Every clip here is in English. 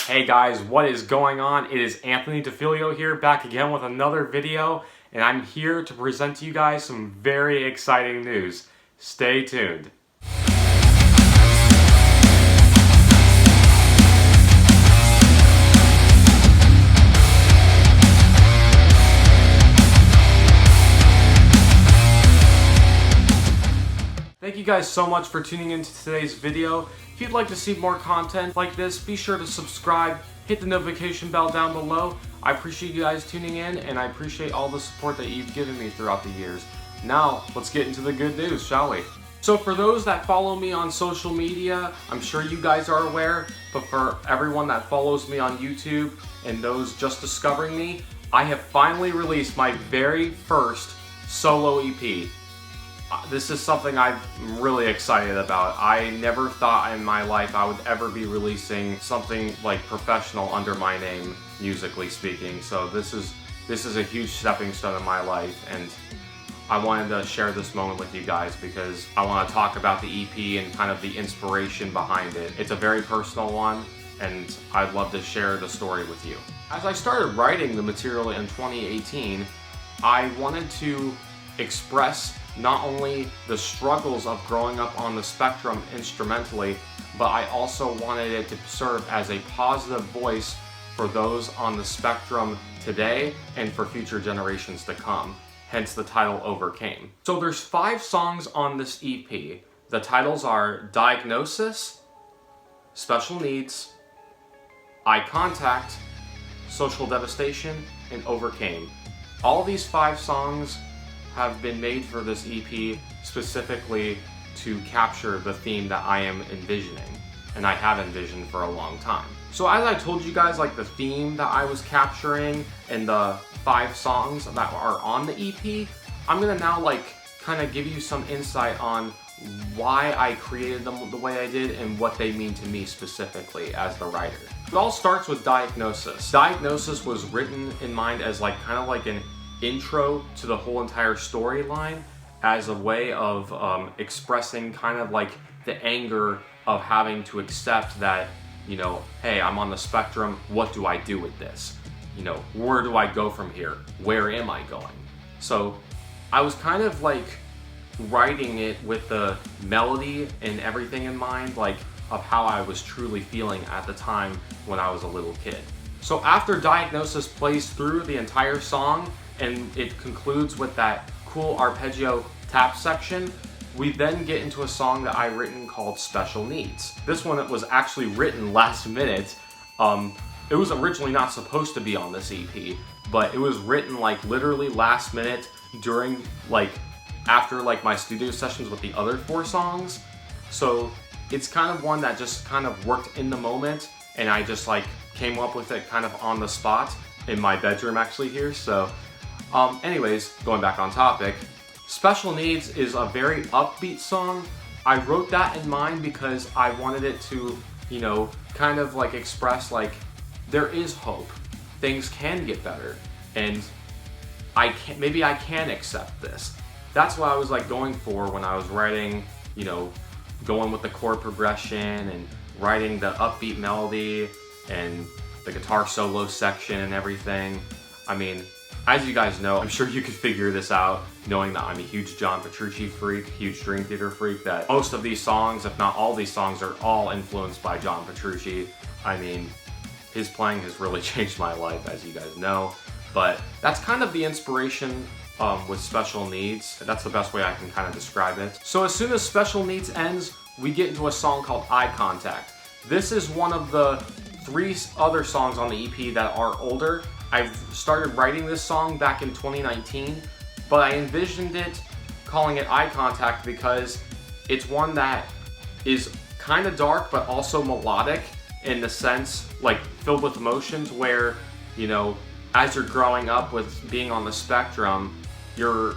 Hey guys, what is going on? It is Anthony DiFiglio here, back again with another video, and I'm here to present to you guys some very exciting news. Stay tuned. Thank you guys so much for tuning into today's video. If you'd like to see more content like this, be sure to subscribe, hit the notification bell down below. I appreciate you guys tuning in, and I appreciate all the support that you've given me throughout the years. Now, let's get into the good news, shall we? So for those that follow me on social media, I'm sure you guys are aware, but for everyone that follows me on YouTube and those just discovering me, I have finally released my very first solo EP. This is something I'm really excited about. I never thought in my life I would ever be releasing something like professional under my name, musically speaking. So this is a huge stepping stone in my life, and I wanted to share this moment with you guys because I want to talk about the EP and kind of the inspiration behind it. It's a very personal one, and I'd love to share the story with you. As I started writing the material in 2018, I wanted to express not only the struggles of growing up on the spectrum instrumentally, but I also wanted it to serve as a positive voice for those on the spectrum today and for future generations to come, hence the title Overcame. So there's 5 songs on this EP. The titles are Diagnosis, Special Needs, Eye Contact, Social Devastation, and Overcame. All these 5 songs have been made for this EP specifically to capture the theme that I am envisioning, and I have envisioned for a long time. So as I told you guys, like the theme that I was capturing and the 5 songs that are on the EP, I'm gonna now like kind of give you some insight on why I created them the way I did and what they mean to me specifically as the writer. It all starts with Diagnosis. Diagnosis was written in mind as like kind of like an intro to the whole entire storyline, as a way of expressing kind of like the anger of having to accept that, you know, hey, I'm on the spectrum, what do I do with this? You know, where do I go from here? Where am I going? So I was kind of like writing it with the melody and everything in mind, like of how I was truly feeling at the time when I was a little kid. So after Diagnosis plays through the entire song, and it concludes with that cool arpeggio tap section, we then get into a song that I written called Special Needs. This one was actually written last minute. It was originally not supposed to be on this EP, but it was written like literally last minute during like after like my studio sessions with the other 4 songs. So it's kind of one that just kind of worked in the moment, and I just like came up with it kind of on the spot in my bedroom actually here. So anyways, going back on topic, Special Needs is a very upbeat song. I wrote that in mind because I wanted it to, you know, kind of like express like there is hope. Things can get better, and maybe I can accept this. That's what I was like going for when I was writing, you know, going with the chord progression and writing the upbeat melody and the guitar solo section and everything. I mean, as you guys know, I'm sure you could figure this out, knowing that I'm a huge John Petrucci freak, huge Dream Theater freak, that most of these songs, if not all these songs, are all influenced by John Petrucci. I mean, his playing has really changed my life, as you guys know. But that's kind of the inspiration with Special Needs. That's the best way I can kind of describe it. So as soon as Special Needs ends, we get into a song called Eye Contact. This is one of the 3 other songs on the EP that are older. I started writing this song back in 2019, but I envisioned it calling it Eye Contact because it's one that is kind of dark but also melodic in the sense, like filled with emotions, where, you know, as you're growing up with being on the spectrum, you're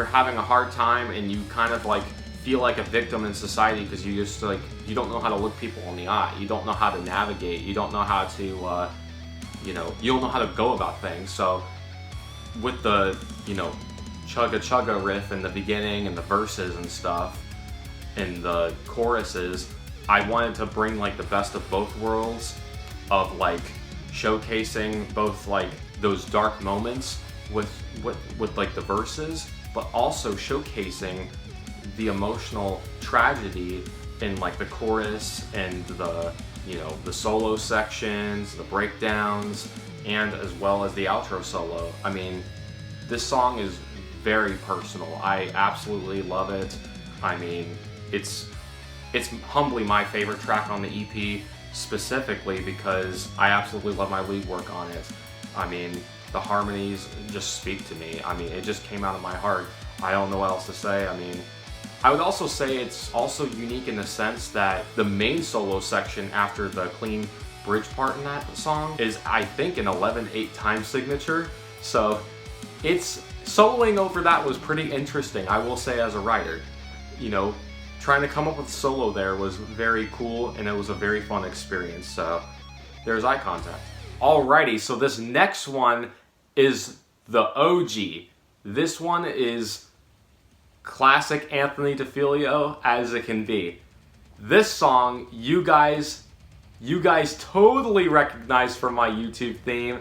having a hard time and you kind of like feel like a victim in society because you just like, you don't know how to look people in the eye, you don't know how to navigate, you don't know how to you know, you don't know how to go about things. So with the, you know, chugga chugga riff in the beginning and the verses and stuff and the choruses, I wanted to bring like the best of both worlds of like showcasing both like those dark moments with like the verses, but also showcasing the emotional tragedy in like the chorus and the, you know, the solo sections, the breakdowns, and as well as the outro solo. I mean, this song is very personal. I absolutely love it. I mean, it's humbly my favorite track on the EP, specifically because I absolutely love my lead work on it. I mean, the harmonies just speak to me. I mean, it just came out of my heart. I don't know what else to say. I mean, I would also say it's also unique in the sense that the main solo section after the clean bridge part in that song is, I think, an 11/8 time signature. So it's soloing over that was pretty interesting, I will say, as a writer. You know, trying to come up with solo there was very cool, and it was a very fun experience. So there's eye contact. Alrighty, so this next one is the OG. This one is classic Anthony DiFiglio as it can be. This song, you guys totally recognize from my YouTube theme,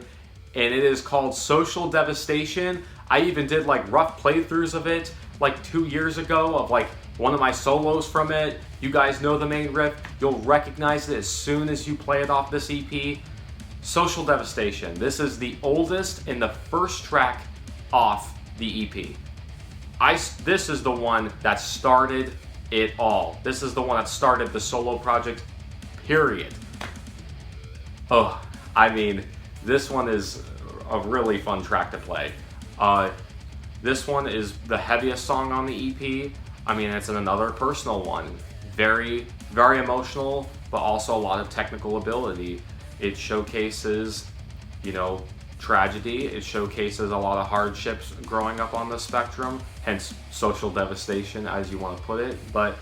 and it is called Social Devastation. I even did like rough playthroughs of it like 2 years ago of like one of my solos from it. You guys know the main riff. You'll recognize it as soon as you play it off this EP. Social Devastation. This is the oldest and the first track off the EP. This is the one that started it all. This is the one that started the solo project, period. Oh, I mean, this one is a really fun track to play. This one is the heaviest song on the EP. I mean, it's another personal one. Very, very emotional, but also a lot of technical ability. It showcases, you know, tragedy. It showcases a lot of hardships growing up on the spectrum, hence social devastation, as you want to put it. But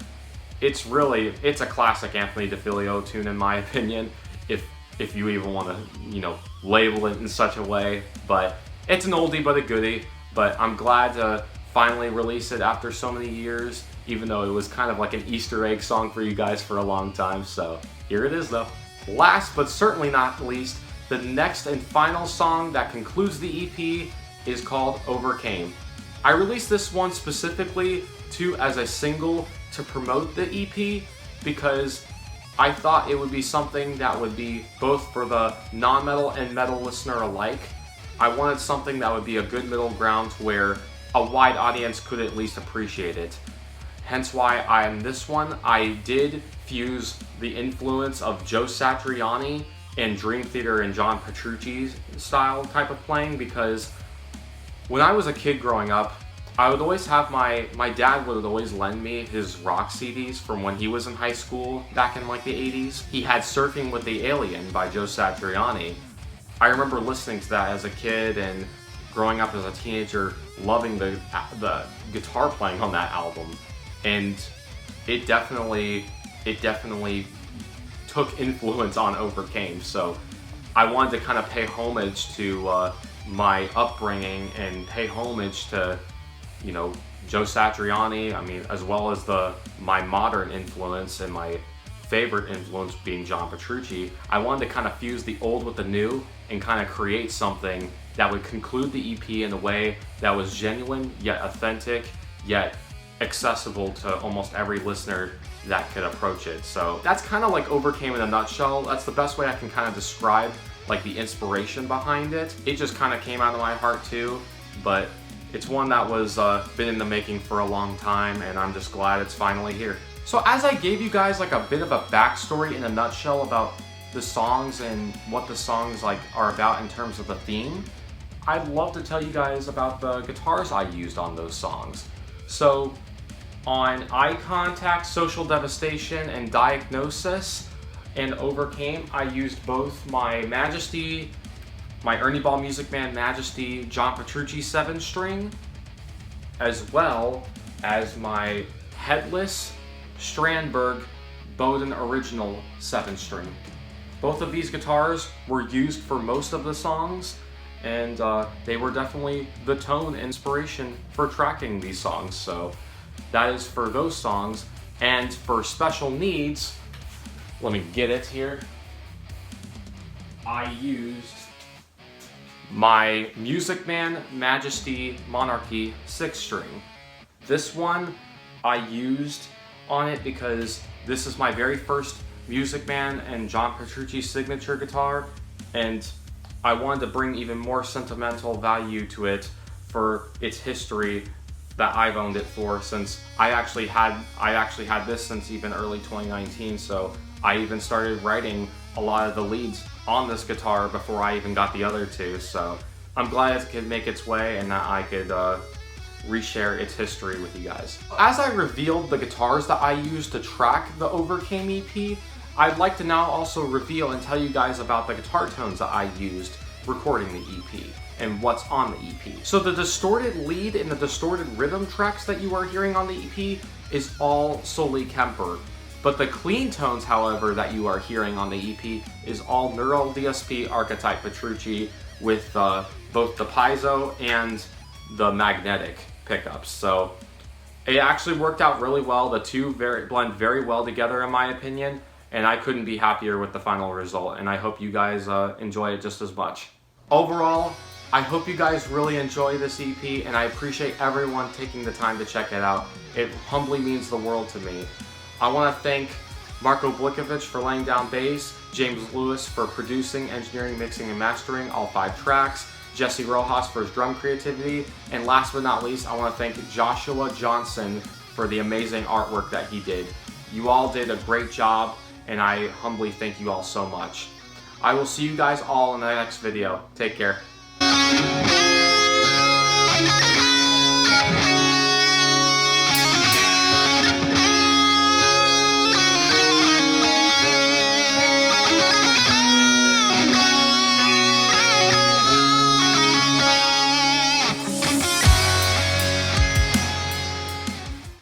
it's a classic Anthony DiFiglio tune, in my opinion, if you even want to, you know, label it in such a way. But it's an oldie but a goodie. But I'm glad to finally release it after so many years, even though it was kind of like an Easter egg song for you guys for a long time. So here it is though. Last but certainly not least, the next and final song that concludes the EP is called Overcame. I released this one specifically as a single to promote the EP because I thought it would be something that would be both for the non-metal and metal listener alike. I wanted something that would be a good middle ground to where a wide audience could at least appreciate it. Hence why on this one, I did fuse the influence of Joe Satriani and Dream Theater and John Petrucci's style type of playing, because when I was a kid growing up, I would always have my dad would always lend me his rock CDs from when he was in high school back in like the 80s. He had Surfing with the Alien by Joe Satriani. I remember listening to that as a kid and growing up as a teenager, loving the guitar playing on that album. And it definitely took influence on Overcame. So I wanted to kind of pay homage to my upbringing and pay homage to, you know, Joe Satriani. I mean, as well as my modern influence and my favorite influence being John Petrucci. I wanted to kind of fuse the old with the new and kind of create something that would conclude the EP in a way that was genuine, yet authentic, yet accessible to almost every listener that could approach it. So that's kind of like Overcame in a nutshell. That's the best way I can kind of describe like the inspiration behind it. It just kind of came out of my heart too, but it's one that was been in the making for a long time, and I'm just glad it's finally here. So as I gave you guys like a bit of a backstory in a nutshell about the songs and what the songs like are about in terms of the theme, I'd love to tell you guys about the guitars I used on those songs. So on Eye Contact, Social Devastation, and Diagnosis, and Overcame, I used both my Majesty, my Ernie Ball Music Man Majesty John Petrucci 7-string, as well as my Headless Strandberg Bowden Original 7-string. Both of these guitars were used for most of the songs, and they were definitely the tone inspiration for tracking these songs. So that is for those songs. And for Special Needs, let me get it here. I used my Music Man Majesty Monarchy 6-string. This one I used on it because this is my very first Music Man and John Petrucci signature guitar, and I wanted to bring even more sentimental value to it for its history that I've owned it for, since I actually had this since even early 2019. So I even started writing a lot of the leads on this guitar before I even got the other two. So I'm glad it could make its way and that I could reshare its history with you guys. As I revealed the guitars that I used to track the Overcame EP, I'd like to now also reveal and tell you guys about the guitar tones that I used recording the EP and what's on the EP. So the distorted lead and the distorted rhythm tracks that you are hearing on the EP is all solely Kemper. But the clean tones, however, that you are hearing on the EP is all Neural DSP Archetype Petrucci with both the piezo and the magnetic pickups. So it actually worked out really well. The two blend very well together in my opinion, and I couldn't be happier with the final result, and I hope you guys enjoy it just as much. Overall, I hope you guys really enjoy this EP, and I appreciate everyone taking the time to check it out. It humbly means the world to me. I want to thank Marko Blikovic for laying down bass, James Lewis for producing, engineering, mixing, and mastering all 5 tracks, Jesse Rojas for his drum creativity, and last but not least, I want to thank Joshua Johnson for the amazing artwork that he did. You all did a great job, and I humbly thank you all so much. I will see you guys all in the next video. Take care.